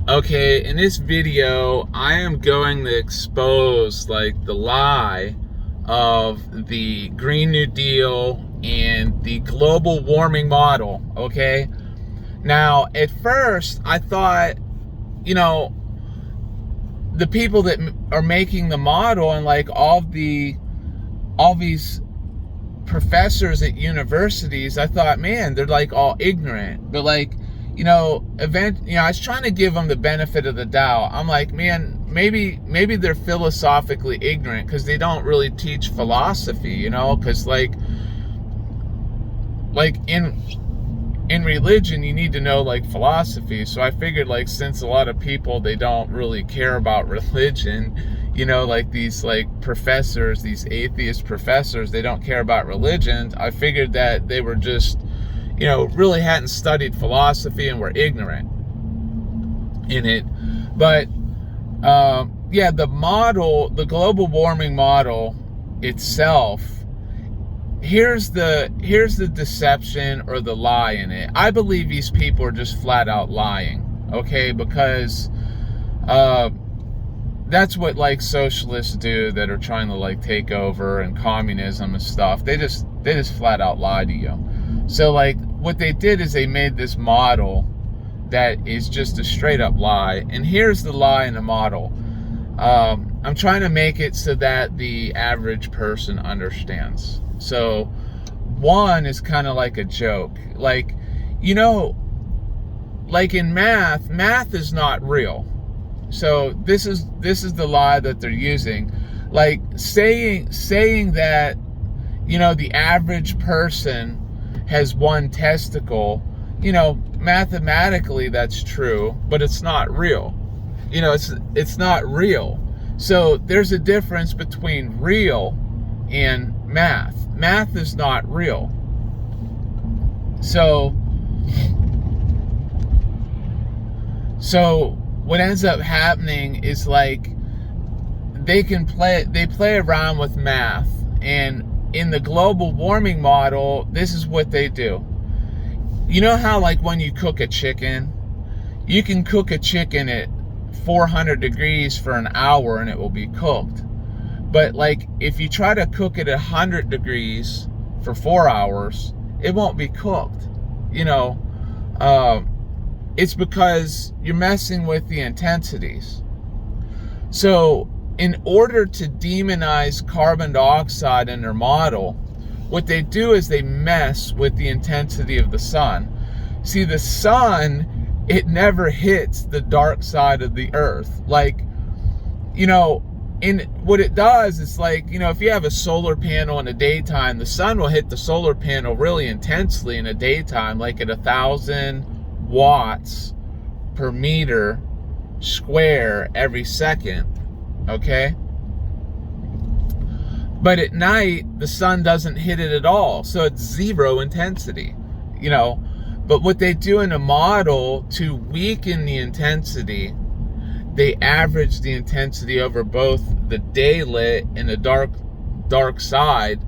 Okay, in this video, I am going to expose like the lie of the Green New Deal and the global warming model, okay? Now, at first, I thought, the people that are making the model and like all these professors at universities, I thought, man, they're like all ignorant. But like, I was trying to give them the benefit of the doubt. I'm like, man, maybe they're philosophically ignorant because they don't really teach philosophy, because like in religion you need to know like philosophy. So I figured, like, since a lot of people, they don't really care about religion, like these like professors, these atheist professors, they don't care about religion. I figured that they were just really hadn't studied philosophy and were ignorant in it. But the model, the global warming model itself, here's the deception or the lie in it. I believe these people are just flat out lying, okay? Because that's what like socialists do that are trying to like take over, and communism and stuff. They just flat out lie to you. So like what they did is they made this model that is just a straight up lie. And here's the lie in the model. I'm trying to make it so that the average person understands. So one is kind of like a joke. Like, like in math is not real. So this is the lie that they're using. Like saying that, the average person has one testicle, mathematically that's true, but it's not real. It's not real. So there's a difference between real and math. Math is not real. So what ends up happening is like they play around with math. And in the global warming model, this is what they do. You know how like when you cook a chicken, you can cook a chicken at 400 degrees for an hour and it will be cooked. But like if you try to cook it at 100 degrees for 4 hours, it won't be cooked. It's because you're messing with the intensities. So in order to demonize carbon dioxide in their model, what they do is they mess with the intensity of the sun. See, the sun, it never hits the dark side of the earth. Like, in what it does is like, if you have a solar panel in the daytime, the sun will hit the solar panel really intensely in the daytime, like at 1,000 watts per meter square every second. Okay? But at night, the sun doesn't hit it at all. So it's zero intensity, But what they do in a model to weaken the intensity, they average the intensity over both the daylit and the dark side.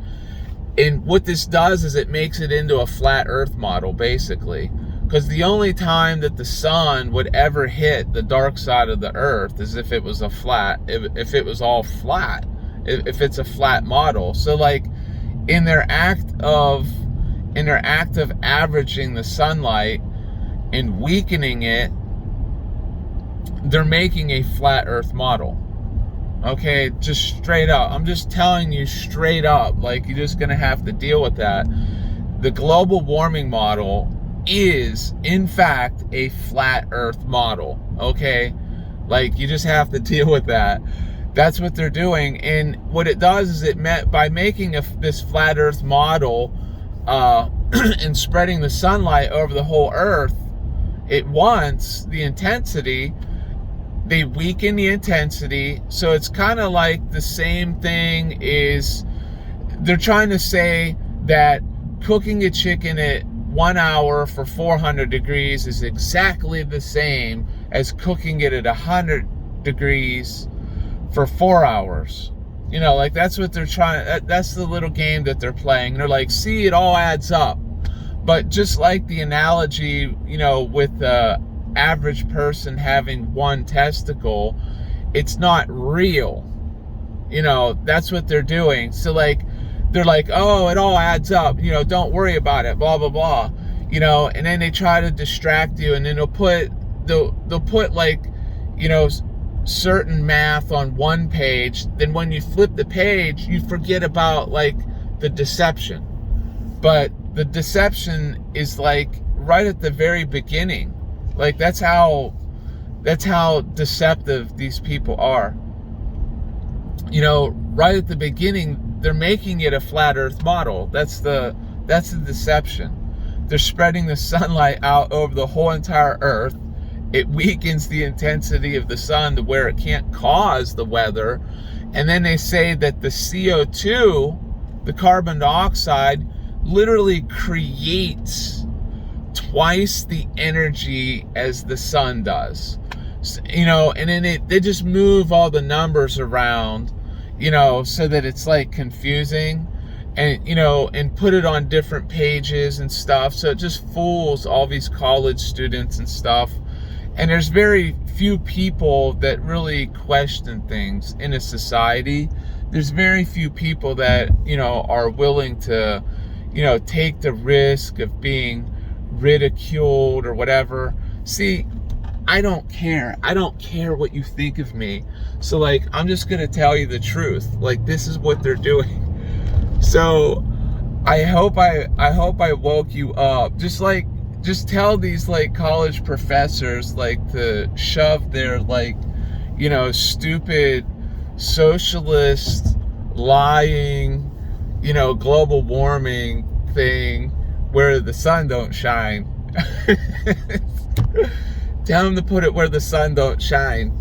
And what this does is it makes it into a flat earth model, basically. Because the only time that the sun would ever hit the dark side of the earth is if it was if it was all flat, if it's a flat model. So like in their act of averaging the sunlight and weakening it, they're making a flat earth model. Okay, just straight up. I'm just telling you straight up, like you're just gonna have to deal with that. The global warming model is in fact a flat earth model. Okay, like you just have to deal with that. That's what they're doing. And what it does is by making this flat earth model and spreading the sunlight over the whole earth at once, the intensity, they weaken the intensity. So it's kind of like the same thing is they're trying to say that cooking a chicken at 1 hour for 400 degrees is exactly the same as cooking it at 100 degrees for 4 hours. Like that's what they're trying. That's the little game that they're playing. They're like, see, it all adds up. But just like the analogy, with average person having one testicle, it's not real. That's what they're doing. So like, they're like, oh, it all adds up, don't worry about it, blah blah blah, and then they try to distract you, and then they'll put like, certain math on one page. Then when you flip the page, you forget about like the deception. But the deception is like right at the very beginning. Like that's how deceptive these people are. Right at the beginning, they're making it a flat earth model. That's the deception. They're spreading the sunlight out over the whole entire earth. It weakens the intensity of the sun to where it can't cause the weather. And then they say that the CO2, the carbon dioxide, literally creates twice the energy as the sun does. And then they just move all the numbers around, so that it's like confusing, and and put it on different pages and stuff. So it just fools all these college students and stuff. And there's very few people that really question things in a society. There's very few people that, are willing to, take the risk of being ridiculed or whatever. See, I don't care. I don't care what you think of me. So like, I'm just going to tell you the truth. Like, this is what they're doing. So I hope I woke you up. Just tell these like college professors like to shove their like, stupid socialist lying, global warming thing where the sun don't shine. Tell them to put it where the sun don't shine.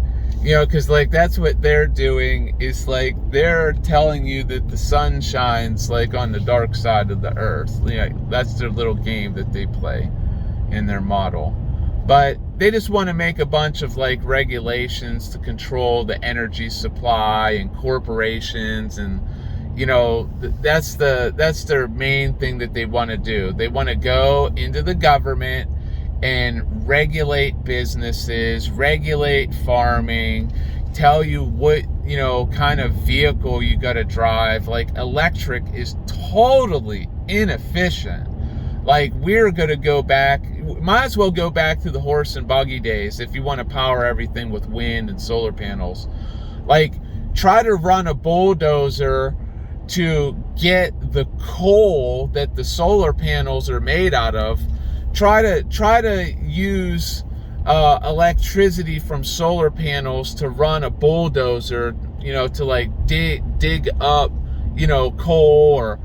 Because like that's what they're doing, is like they're telling you that the sun shines like on the dark side of the earth. That's their little game that they play in their model. But they just want to make a bunch of like regulations to control the energy supply and corporations, and that's their main thing that they want to do. They want to go into the government and regulate businesses, regulate farming, tell you what, kind of vehicle you got to drive. Like electric is totally inefficient. Like we're going to go back, might as well go back to the horse and buggy days if you want to power everything with wind and solar panels. Like try to run a bulldozer to get the coal that the solar panels are made out of. Try to use electricity from solar panels to run a bulldozer, to like dig up, coal, or,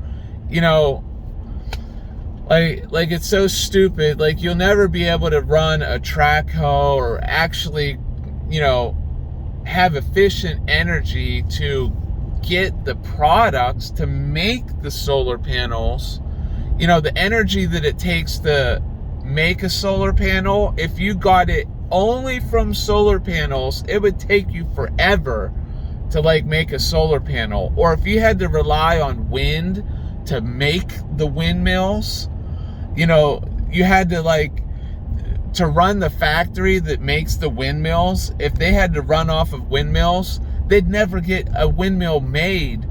like it's so stupid. Like you'll never be able to run a track hoe or actually, have efficient energy to get the products to make the solar panels. The energy that it takes to make a solar panel, if you got it only from solar panels, it would take you forever to like make a solar panel. Or if you had to rely on wind to make the windmills, you had to like, to run the factory that makes the windmills, if they had to run off of windmills, they'd never get a windmill made,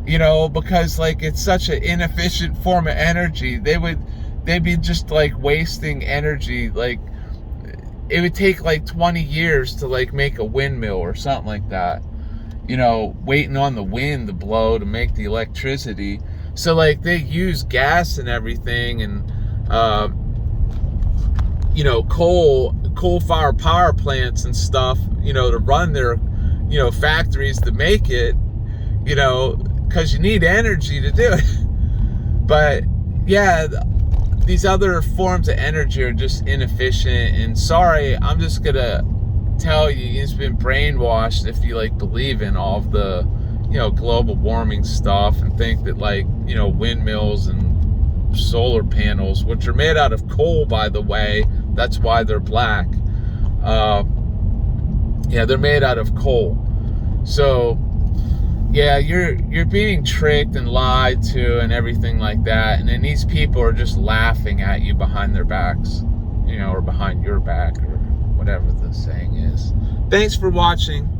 because like it's such an inefficient form of energy. They'd be just like wasting energy. Like it would take like 20 years to like make a windmill or something like that, waiting on the wind to blow to make the electricity. So like they use gas and everything, and coal-fired power plants and stuff, to run their, factories to make it, because you need energy to do it. But yeah, these other forms of energy are just inefficient. And sorry, I'm just gonna tell you, you've been brainwashed if you like believe in all of the, global warming stuff, and think that like, windmills and solar panels, which are made out of coal, by the way, that's why they're black. They're made out of coal. So yeah, you're being tricked and lied to and everything like that. And then these people are just laughing at you behind their backs, or behind your back, or whatever the saying is. Thanks for watching.